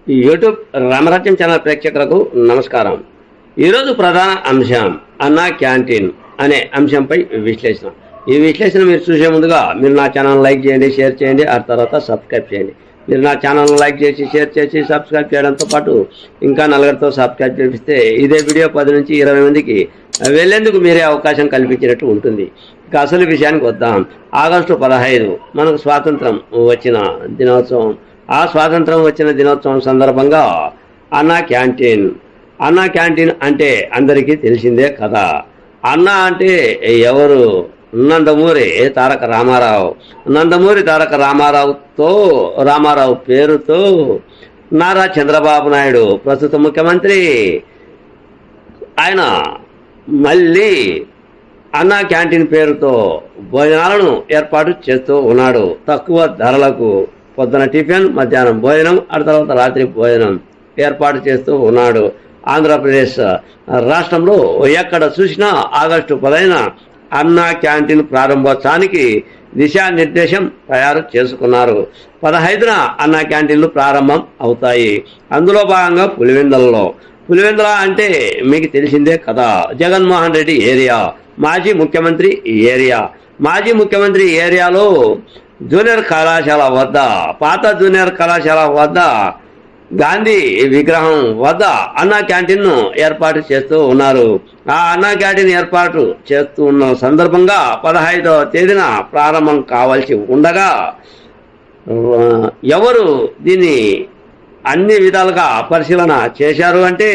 YouTube రామరాజ్యం channel ప్రేక్షకులకు నమస్కారం. ఈరోజు ప్రధాన అంశం అన్నా క్యాంటీన్ అనే అంశంపై విశ్లేషణ. ఈ విశ్లేషణ మీరు చూసే ముందుగా మీరు నా ఛానల్ లైక్ చేయండి, షేర్ చేయండి, ఆ తర్వాత సబ్స్క్రైబ్ చేయండి. మీరు నా ఛానల్ లైక్ చేసి షేర్ చేసి సబ్స్క్రైబ్ చేయడంతో పాటు ఇంకా నలుగురితో సబ్స్క్రైబ్ చేపిస్తే ఇదే వీడియో 10 నుంచి 20 మందికి వెళ్లేందుకు మీరే అవకాశం కల్పించినట్టు ఉంటుంది. ఇక అసలు విషయానికి వద్దాం. ఆగస్టు 15 మనకు స్వాతంత్రం వచ్చిన దినోత్సవం. ఆ స్వాతంత్రం వచ్చిన దినోత్సవం సందర్భంగా అన్నా క్యాంటీన్ అంటే అందరికీ తెలిసిందే కదా. అన్న అంటే ఎవరు? నందమూరి తారక రామారావు పేరుతో నారా చంద్రబాబు నాయుడు ప్రస్తుత ముఖ్యమంత్రి, ఆయన మళ్ళీ అన్నా క్యాంటీన్ పేరుతో భోజనాలను ఏర్పాటు చేస్తూ ఉన్నాడు. తక్కువ ధరలకు పొద్దున టిఫిన్, మధ్యాహ్నం భోజనం, ఆ తర్వాత రాత్రి భోజనం ఏర్పాటు చేస్తూ ఉన్నాడు. ఆంధ్రప్రదేశ్ రాష్ట్రంలో ఎక్కడ చూసినా ఆగస్టు 15 అన్నా క్యాంటీన్ ప్రారంభోత్సవానికి దిశానిర్దేశం తయారు చేసుకున్నారు. 15న అన్నా క్యాంటీన్లు ప్రారంభం అవుతాయి. అందులో భాగంగా పులివెందుల అంటే మీకు తెలిసిందే కదా. జగన్మోహన్ రెడ్డి ఏరియా, మాజీ ముఖ్యమంత్రి ఏరియాలో జూనియర్ కళాశాల వద్ద, పాత జూనియర్ కళాశాల వద్ద, గాంధీ విగ్రహం వద్ద అన్నా క్యాంటీన్ను ఏర్పాటు చేస్తూ ఉన్నారు. ఆ అన్నా క్యాంటీన్ ఏర్పాటు చేస్తూ ఉన్న సందర్భంగా 15వ తేదీన ప్రారంభం కావాల్సి ఉండగా ఎవరు దీన్ని అన్ని విధాలుగా పరిశీలన చేశారు అంటే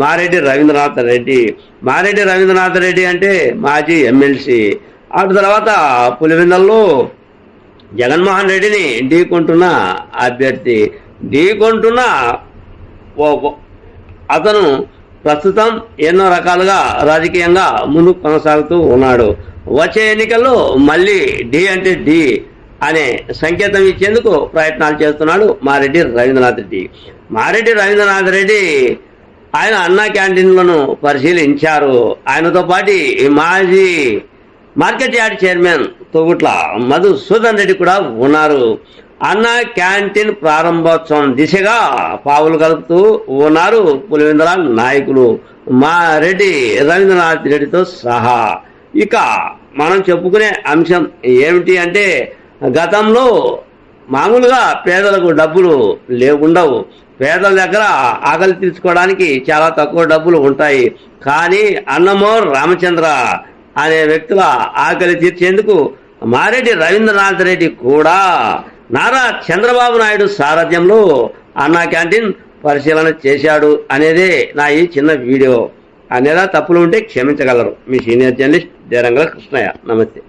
మారెడ్డి రవీంద్రనాథ్ రెడ్డి అంటే మాజీ ఎమ్మెల్సీ. ఆ తర్వాత పులివెందులలో జగన్మోహన్ రెడ్డిని ఢీకొంటున్న అభ్యర్థి, అతను ప్రస్తుతం ఎన్నో రకాలుగా రాజకీయంగా ముందుకు కొనసాగుతూ ఉన్నాడు. వచ్చే ఎన్నికల్లో మళ్ళీ డి అంటే డి అనే సంకేతం ఇచ్చేందుకు ప్రయత్నాలు చేస్తున్నాడు మారెడ్డి రవీంద్రనాథ్ రెడ్డి. ఆయన అన్నా క్యాంటీన్లను పరిశీలించారు. ఆయనతో పాటు మాజీ market yard chairman Togutla Madhusudan Reddy కూడా ఉన్నారు. అన్నా క్యాంటీన్ ప్రారంభోత్సవం దిశగా పావులు కలుపుతూ ఉన్నారు పులివెందుల నాయకులు మారెడ్డి రవీంద్రనాథ్ రెడ్డితో సహా. ఇక మనం చెప్పుకునే అంశం ఏమిటి అంటే, గతంలో మామూలుగా పేదలకు డబ్బులు ఉండవు. పేదల దగ్గర ఆకలి తీర్చుకోవడానికి చాలా తక్కువ డబ్బులు ఉంటాయి. కానీ అన్నమోర్ రామచంద్ర అనే వ్యక్తుల ఆకలి తీర్చేందుకు మారెడ్డి రవీంద్రనాథ్ రెడ్డి కూడా నారా చంద్రబాబు నాయుడు సారథ్యంలో అన్నా క్యాంటీన్ పరిశీలన చేశాడు అనేదే నా ఈ చిన్న వీడియో. అనేదా తప్పులు ఉంటే క్షమించగలరు. మీ సీనియర్ జర్నలిస్ట్ దేరంగల కృష్ణయ్య. నమస్తే.